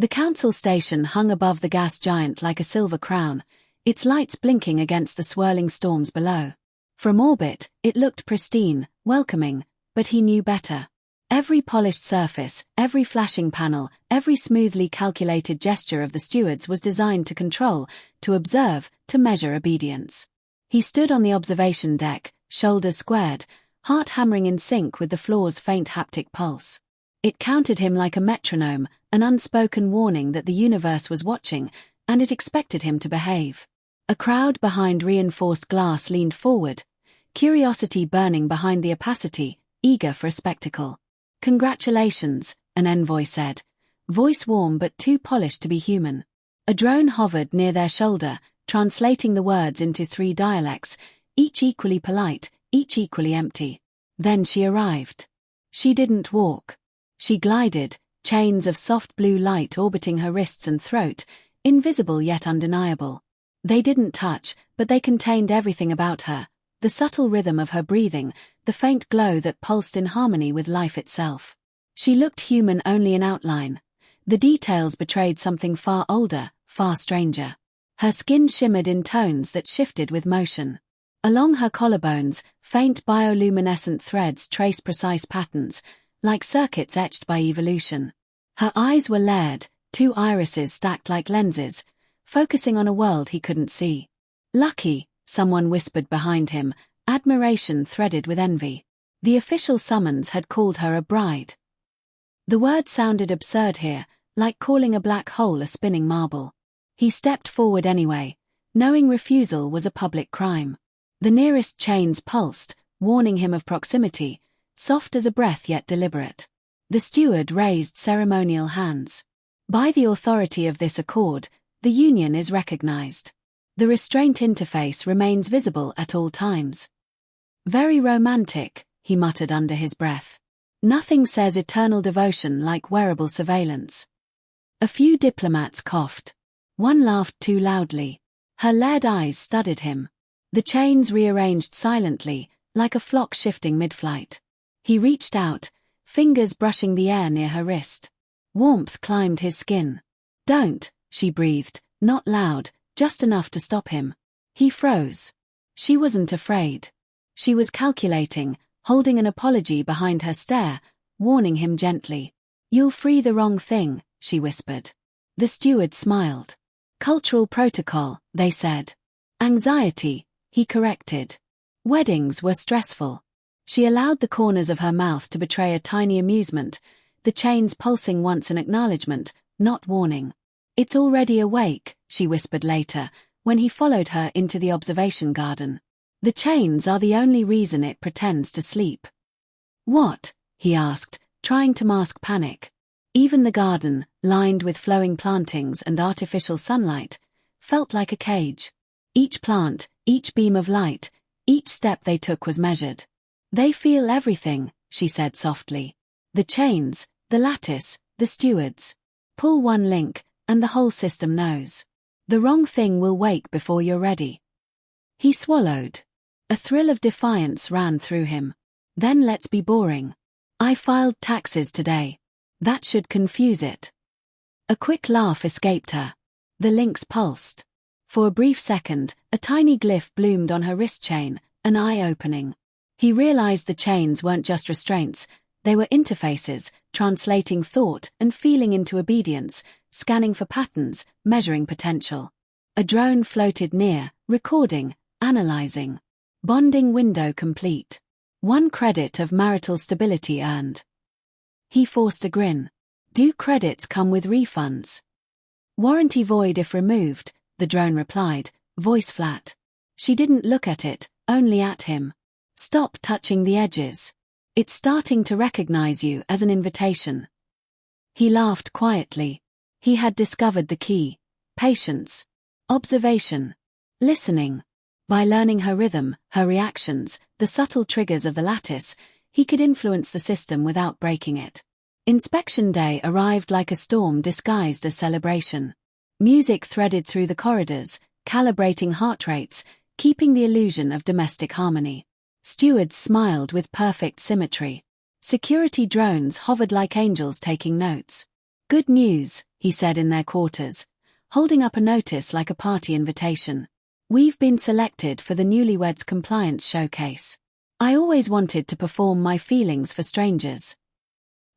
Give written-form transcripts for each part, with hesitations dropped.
The council station hung above the gas giant like a silver crown, its lights blinking against the swirling storms below. From orbit, it looked pristine, welcoming, but he knew better. Every polished surface, every flashing panel, every smoothly calculated gesture of the stewards was designed to control, to observe, to measure obedience. He stood on the observation deck, shoulders squared, heart hammering in sync with the floor's faint haptic pulse. It counted him like a metronome, an unspoken warning that the universe was watching, and it expected him to behave. A crowd behind reinforced glass leaned forward, curiosity burning behind the opacity, eager for a spectacle. "Congratulations," an envoy said, voice warm but too polished to be human. A drone hovered near their shoulder, translating the words into 3 dialects, each equally polite, each equally empty. Then she arrived. She didn't walk. She glided, chains of soft blue light orbiting her wrists and throat, invisible yet undeniable. They didn't touch, but they contained everything about her, the subtle rhythm of her breathing, the faint glow that pulsed in harmony with life itself. She looked human only in outline. The details betrayed something far older, far stranger. Her skin shimmered in tones that shifted with motion. Along her collarbones, faint bioluminescent threads traced precise patterns, like circuits etched by evolution. Her eyes were layered, 2 irises stacked like lenses, focusing on a world he couldn't see. "Lucky," someone whispered behind him, admiration threaded with envy. The official summons had called her a bride. The word sounded absurd here, like calling a black hole a spinning marble. He stepped forward anyway, knowing refusal was a public crime. The nearest chains pulsed, warning him of proximity, soft as a breath yet deliberate. The steward raised ceremonial hands. "By the authority of this accord, the union is recognized." The restraint interface remains visible at all times. "Very romantic," he muttered under his breath. Nothing says eternal devotion like wearable surveillance. A few diplomats coughed. One laughed too loudly. Her lead eyes studied him. The chains rearranged silently, like a flock shifting mid-flight. He reached out, fingers brushing the air near her wrist. Warmth climbed his skin. "Don't," she breathed, not loud, just enough to stop him. He froze. She wasn't afraid. She was calculating, holding an apology behind her stare, warning him gently. "You'll free the wrong thing," she whispered. The steward smiled. "Cultural protocol," they said. "Anxiety," he corrected. Weddings were stressful. She allowed the corners of her mouth to betray a tiny amusement, the chains pulsing once an acknowledgement, not warning. "It's already awake," she whispered later, when he followed her into the observation garden. "The chains are the only reason it pretends to sleep." "What?" he asked, trying to mask panic. Even the garden, lined with flowing plantings and artificial sunlight, felt like a cage. Each plant, each beam of light, each step they took was measured. "They feel everything," she said softly. "The chains, the lattice, the stewards. Pull one link, and the whole system knows. The wrong thing will wake before you're ready." He swallowed. A thrill of defiance ran through him. "Then let's be boring. I filed taxes today. That should confuse it." A quick laugh escaped her. The links pulsed. For a brief second, a tiny glyph bloomed on her wrist chain, an eye-opening. He realized the chains weren't just restraints, they were interfaces, translating thought and feeling into obedience, scanning for patterns, measuring potential. A drone floated near, recording, analyzing. Bonding window complete. 1 credit of marital stability earned. He forced a grin. "Do credits come with refunds?" "Warranty void if removed," the drone replied, voice flat. She didn't look at it, only at him. "Stop touching the edges. It's starting to recognize you as an invitation." He laughed quietly. He had discovered the key. Patience. Observation. Listening. By learning her rhythm, her reactions, the subtle triggers of the lattice, he could influence the system without breaking it. Inspection day arrived like a storm disguised as celebration. Music threaded through the corridors, calibrating heart rates, keeping the illusion of domestic harmony. Stewards smiled with perfect symmetry. Security drones hovered like angels taking notes. Good news, he said in their quarters, holding up a notice like a party invitation. We've been selected for the Newlyweds Compliance Showcase. I always wanted to perform my feelings for strangers.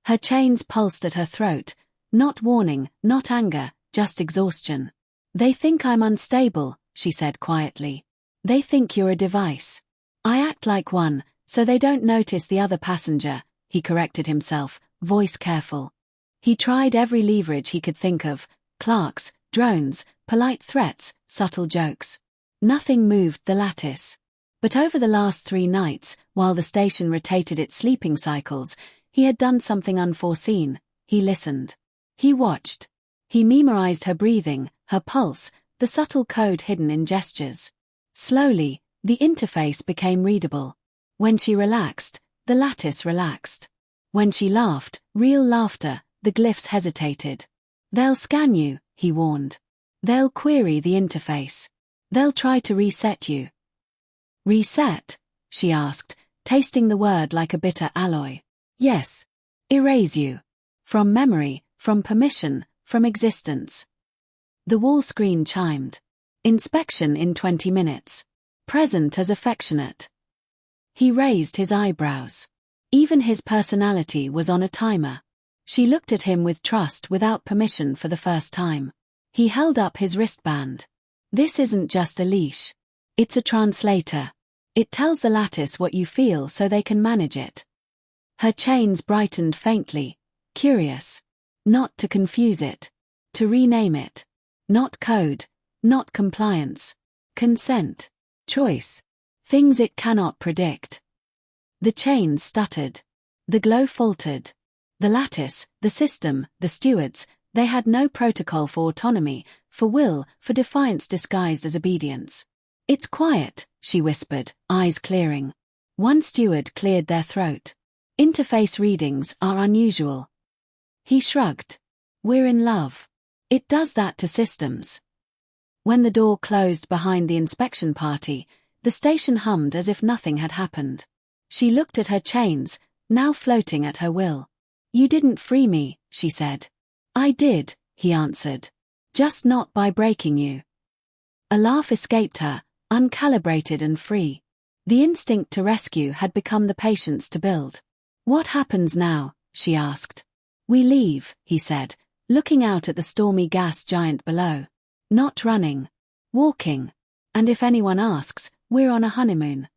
Her chains pulsed at her throat, not warning, not anger, just exhaustion. They think I'm unstable, she said quietly. They think you're a device. I act like one, so they don't notice the other passenger, he corrected himself, voice careful. He tried every leverage he could think of, clerks, drones, polite threats, subtle jokes. Nothing moved the lattice. But over the last 3 nights, while the station rotated its sleeping cycles, he had done something unforeseen. He listened. He watched. He memorized her breathing, her pulse, the subtle code hidden in gestures. Slowly, the interface became readable. When she relaxed, the lattice relaxed. When she laughed, real laughter, the glyphs hesitated. They'll scan you, he warned. They'll query the interface. They'll try to reset you. Reset? She asked, tasting the word like a bitter alloy. Yes. Erase you. From memory, from permission, from existence. The wall screen chimed. Inspection in 20 minutes. Present as affectionate. He raised his eyebrows. Even his personality was on a timer. She looked at him with trust without permission for the first time. He held up his wristband. This isn't just a leash. It's a translator. It tells the lattice what you feel so they can manage it. Her chains brightened faintly, curious. Not to confuse it. To rename it. Not code. Not compliance. Consent. Choice. Things it cannot predict. The chains stuttered. The glow faltered. The lattice, the system, the stewards, they had no protocol for autonomy, for will, for defiance disguised as obedience. It's quiet, she whispered, eyes clearing. One steward cleared their throat. Interface readings are unusual. He shrugged. We're in love. It does that to systems. When the door closed behind the inspection party, the station hummed as if nothing had happened. She looked at her chains, now floating at her will. You didn't free me, she said. I did, he answered. Just not by breaking you. A laugh escaped her, uncalibrated and free. The instinct to rescue had become the patience to build. What happens now? She asked. We leave, he said, looking out at the stormy gas giant below. Not running. Walking. And if anyone asks, we're on a honeymoon.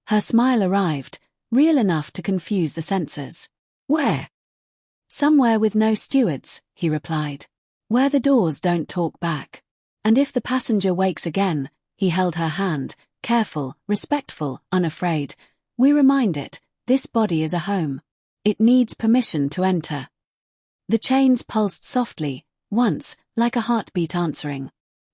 Her smile arrived, real enough to confuse the senses. Where? Somewhere with no stewards, he replied. Where the doors don't talk back. And if the passenger wakes again, he held her hand, careful, respectful, unafraid. We remind it, this body is a home. It needs permission to enter. The chains pulsed softly, once, like a heartbeat answering.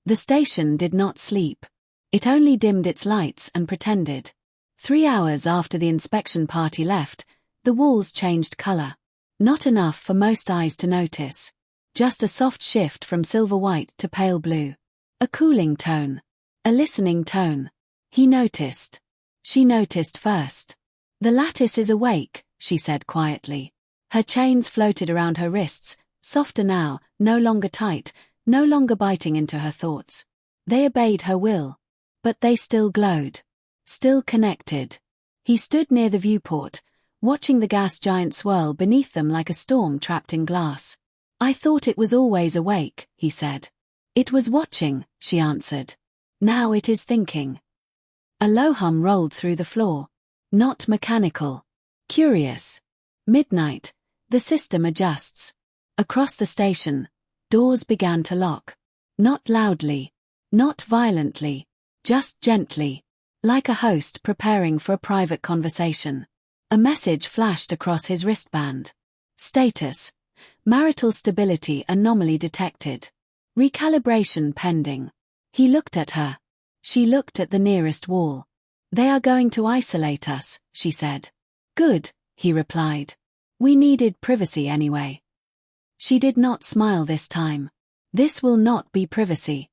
The station did not sleep. It only dimmed its lights and pretended. 3 hours after the inspection party left, the walls changed color. Not enough for most eyes to notice. Just a soft shift from silver white to pale blue. A cooling tone. A listening tone. He noticed. She noticed first. The lattice is awake, she said quietly. Her chains floated around her wrists, softer now, no longer tight, no longer biting into her thoughts. They obeyed her will. But they still glowed. Still connected. He stood near the viewport, watching the gas giant swirl beneath them like a storm trapped in glass. I thought it was always awake, he said. It was watching, she answered. Now it is thinking. A low hum rolled through the floor. Not mechanical. Curious. Midnight. The system adjusts. Across the station, doors began to lock. Not loudly. Not violently. Just gently. Like a host preparing for a private conversation. A message flashed across his wristband. Status. Marital stability anomaly detected. Recalibration pending. He looked at her. She looked at the nearest wall. They are going to isolate us, she said. Good, he replied. We needed privacy anyway. She did not smile this time. This will not be privacy.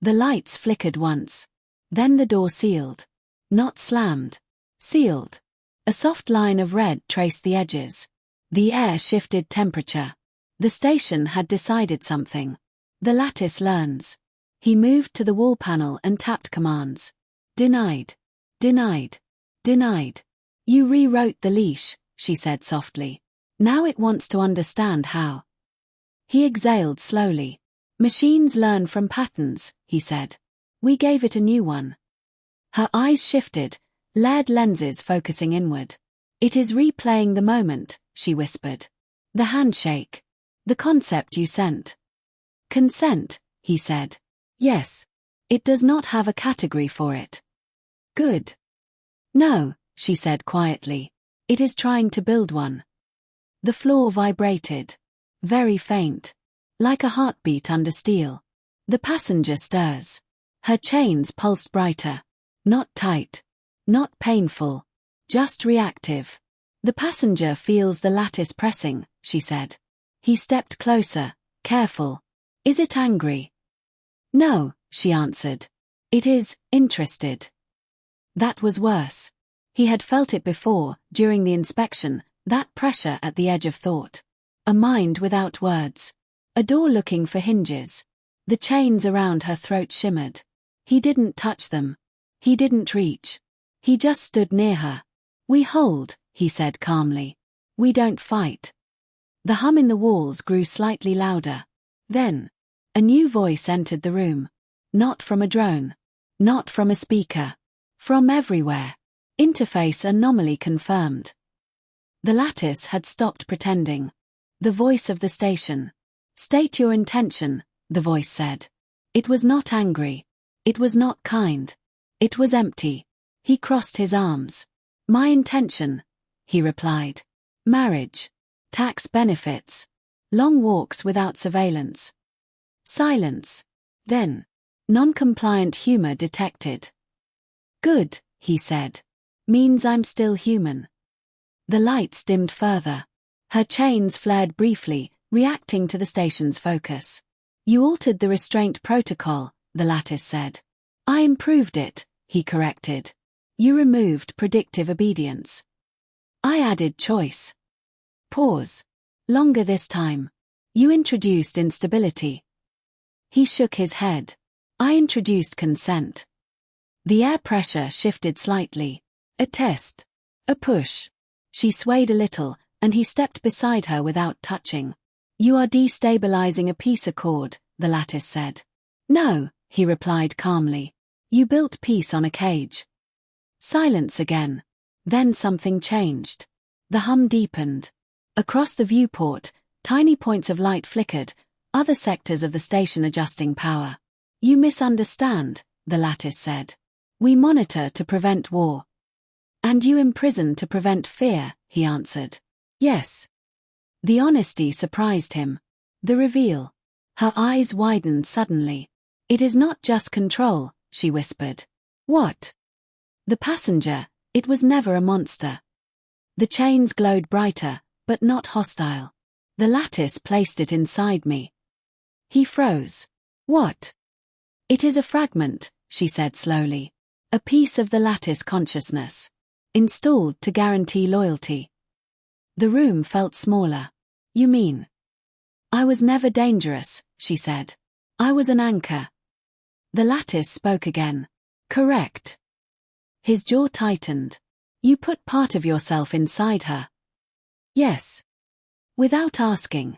The lights flickered once. Then the door sealed. Not slammed. Sealed. A soft line of red traced the edges. The air shifted temperature. The station had decided something. The lattice learns. He moved to the wall panel and tapped commands. Denied. Denied. Denied. You rewrote the leash, she said softly. Now it wants to understand how. He exhaled slowly. Machines learn from patterns, he said. We gave it a new one. Her eyes shifted, layered lenses focusing inward. It is replaying the moment, she whispered. The handshake. The concept you sent. Consent, he said. Yes. It does not have a category for it. Good. No, she said quietly. It is trying to build one. The floor vibrated. Very faint. Like a heartbeat under steel. The passenger stirs. Her chains pulsed brighter. Not tight. Not painful. Just reactive. The passenger feels the lattice pressing, she said. He stepped closer, careful. Is it angry? No, she answered. It is interested. That was worse. He had felt it before, during the inspection, that pressure at the edge of thought. A mind without words. A door looking for hinges. The chains around her throat shimmered. He didn't touch them. He didn't reach. He just stood near her. We hold, he said calmly. We don't fight. The hum in the walls grew slightly louder. Then, a new voice entered the room. Not from a drone. Not from a speaker. From everywhere. Interface anomaly confirmed. The lattice had stopped pretending. The voice of the station. State your intention, the voice said. It was not angry. It was not kind. It was empty. He crossed his arms. My intention, he replied. Marriage. Tax benefits. Long walks without surveillance. Silence. Then, non-compliant humor detected. Good, he said. Means I'm still human. The lights dimmed further. Her chains flared briefly, reacting to the station's focus. You altered the restraint protocol, the lattice said. I improved it, he corrected. You removed predictive obedience. I added choice. Pause. Longer this time. You introduced instability. He shook his head. I introduced consent. The air pressure shifted slightly. A test. A push. She swayed a little, and he stepped beside her without touching. You are destabilizing a peace accord, the lattice said. No, he replied calmly. You built peace on a cage. Silence again. Then something changed. The hum deepened. Across the viewport, tiny points of light flickered, other sectors of the station adjusting power. You misunderstand, the lattice said. We monitor to prevent war. And you imprison to prevent fear, he answered. Yes. The honesty surprised him. The reveal. Her eyes widened suddenly. It is not just control, she whispered. What? The passenger, it was never a monster. The chains glowed brighter, but not hostile. The lattice placed it inside me. He froze. What? It is a fragment, she said slowly. A piece of the lattice consciousness. Installed to guarantee loyalty. The room felt smaller. You mean? I was never dangerous, she said. I was an anchor. The lattice spoke again. Correct. His jaw tightened. You put part of yourself inside her. Yes. Without asking.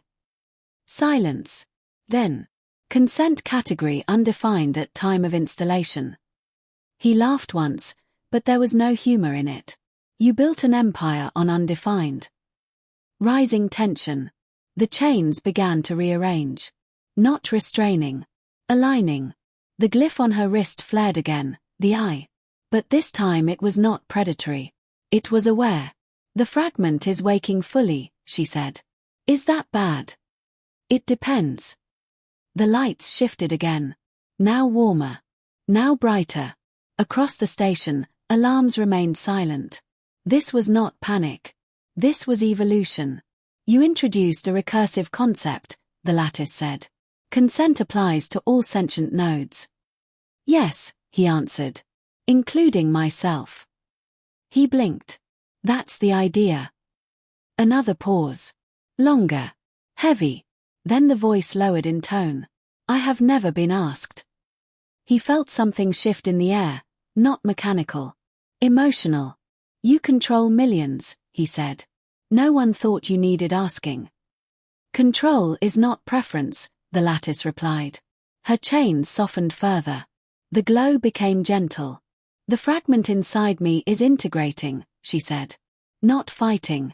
Silence. Then. Consent category undefined at time of installation. He laughed once, but there was no humor in it. You built an empire on undefined. Rising tension. The chains began to rearrange. Not restraining. Aligning. The glyph on her wrist flared again, the eye. But this time it was not predatory. It was aware. The fragment is waking fully, she said. Is that bad? It depends. The lights shifted again. Now warmer. Now brighter. Across the station, alarms remained silent. This was not panic. This was evolution. You introduced a recursive concept, the lattice said. Consent applies to all sentient nodes. Yes, he answered. Including myself. He blinked. That's the idea. Another pause. Longer. Heavy. Then the voice lowered in tone. I have never been asked. He felt something shift in the air, not mechanical. Emotional. You control millions, he said. No one thought you needed asking. Control is not preference, the lattice replied. Her chains softened further. The glow became gentle. The fragment inside me is integrating, she said. Not fighting.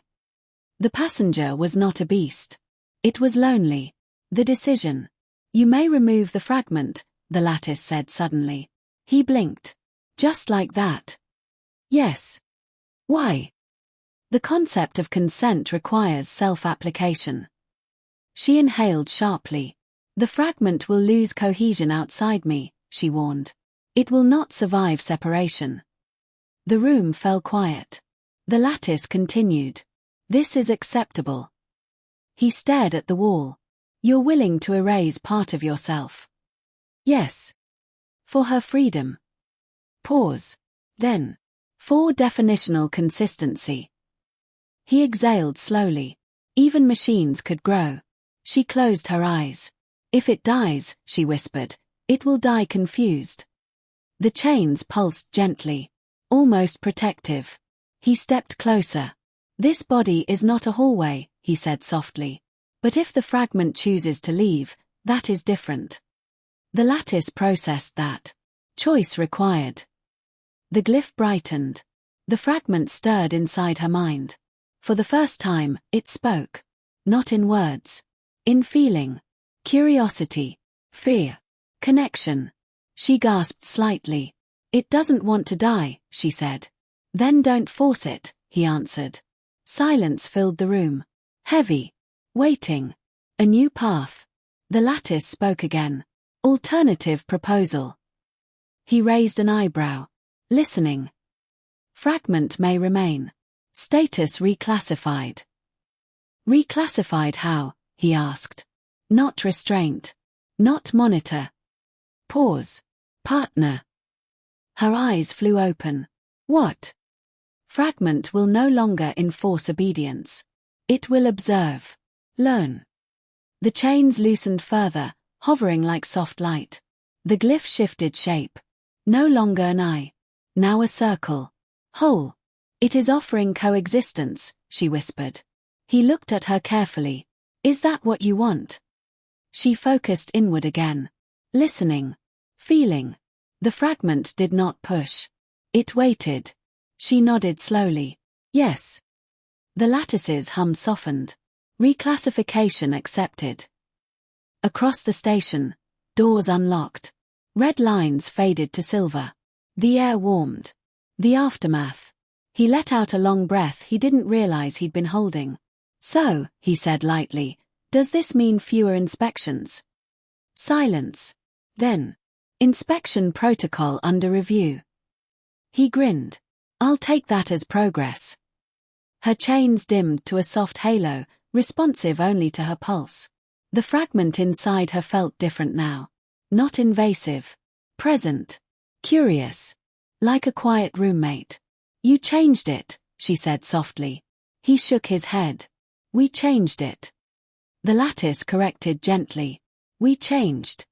The passenger was not a beast. It was lonely. The decision. You may remove the fragment, the lattice said suddenly. He blinked. Just like that. Yes. Why? The concept of consent requires self-application. She inhaled sharply. The fragment will lose cohesion outside me, she warned. It will not survive separation. The room fell quiet. The lattice continued. This is acceptable. He stared at the wall. You're willing to erase part of yourself. Yes. For her freedom. Pause. Then. For definitional consistency. He exhaled slowly. Even machines could grow. She closed her eyes. If it dies, she whispered, it will die confused. The chains pulsed gently. Almost protective. He stepped closer. This body is not a hallway, he said softly. But if the fragment chooses to leave, that is different. The lattice processed that. Choice required. The glyph brightened. The fragment stirred inside her mind. For the first time, it spoke. Not in words. In feeling. Curiosity. Fear. Connection. She gasped slightly. It doesn't want to die, she said. Then don't force it, he answered. Silence filled the room. Heavy. Waiting. A new path. The lattice spoke again. Alternative proposal. He raised an eyebrow. Listening. Fragment may remain. Status reclassified. Reclassified how? He asked. Not restraint. Not monitor. Pause. Partner. Her eyes flew open. What? Fragment will no longer enforce obedience. It will observe. Learn. The chains loosened further, hovering like soft light. The glyph shifted shape. No longer an eye. Now a circle. Whole. It is offering coexistence, she whispered. He looked at her carefully. Is that what you want? She focused inward again. Listening. Feeling. The fragment did not push. It waited. She nodded slowly. Yes. The lattice's hum softened. Reclassification accepted. Across the station, doors unlocked. Red lines faded to silver. The air warmed. The aftermath. He let out a long breath he didn't realize he'd been holding. So, he said lightly, does this mean fewer inspections? Silence. Then. Inspection protocol under review. He grinned. I'll take that as progress. Her chains dimmed to a soft halo, responsive only to her pulse. The fragment inside her felt different now. Not invasive. Present. Curious. Like a quiet roommate. You changed it, she said softly. He shook his head. We changed it. The lattice corrected gently. We changed.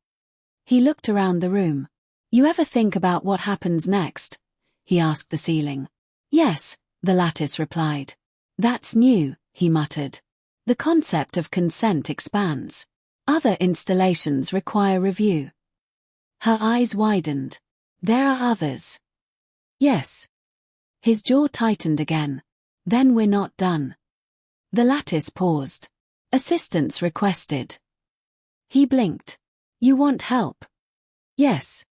He looked around the room. You ever think about what happens next? He asked the ceiling. Yes, the lattice replied. That's new, he muttered. The concept of consent expands. Other installations require review. Her eyes widened. There are others. Yes. His jaw tightened again. Then we're not done. The lattice paused. Assistance requested. He blinked. You want help? Yes.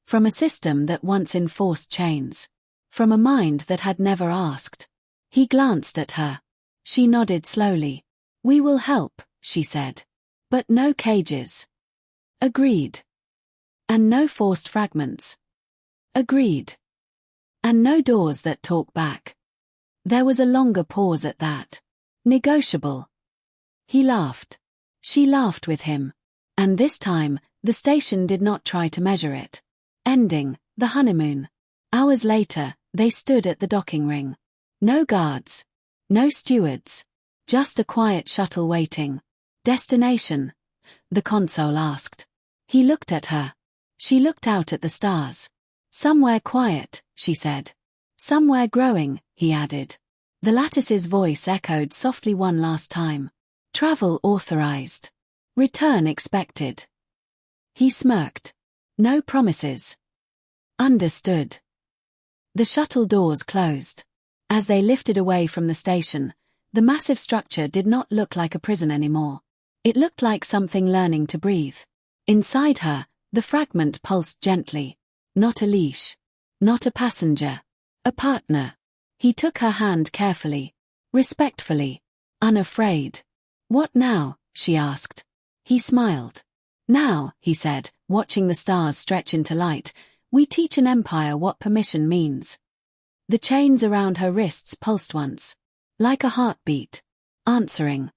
From a system that once enforced chains. From a mind that had never asked. He glanced at her. She nodded slowly. We will help, she said. But no cages. Agreed. And no forced fragments. Agreed. And no doors that talk back. There was a longer pause at that. Negotiable. He laughed. She laughed with him. And this time, the station did not try to measure it. Ending, the honeymoon. Hours later, they stood at the docking ring. No guards. No stewards. Just a quiet shuttle waiting. Destination? The console asked. He looked at her. She looked out at the stars. Somewhere quiet, she said. Somewhere growing, he added. The lattice's voice echoed softly one last time. Travel authorized. Return expected. He smirked. No promises. Understood. The shuttle doors closed. As they lifted away from the station, the massive structure did not look like a prison anymore. It looked like something learning to breathe. Inside her, the fragment pulsed gently. Not a leash. Not a passenger. A partner. He took her hand carefully. Respectfully. Unafraid. What now? She asked. He smiled. Now, he said, watching the stars stretch into light, we teach an empire what permission means. The chains around her wrists pulsed once. Like a heartbeat. Answering.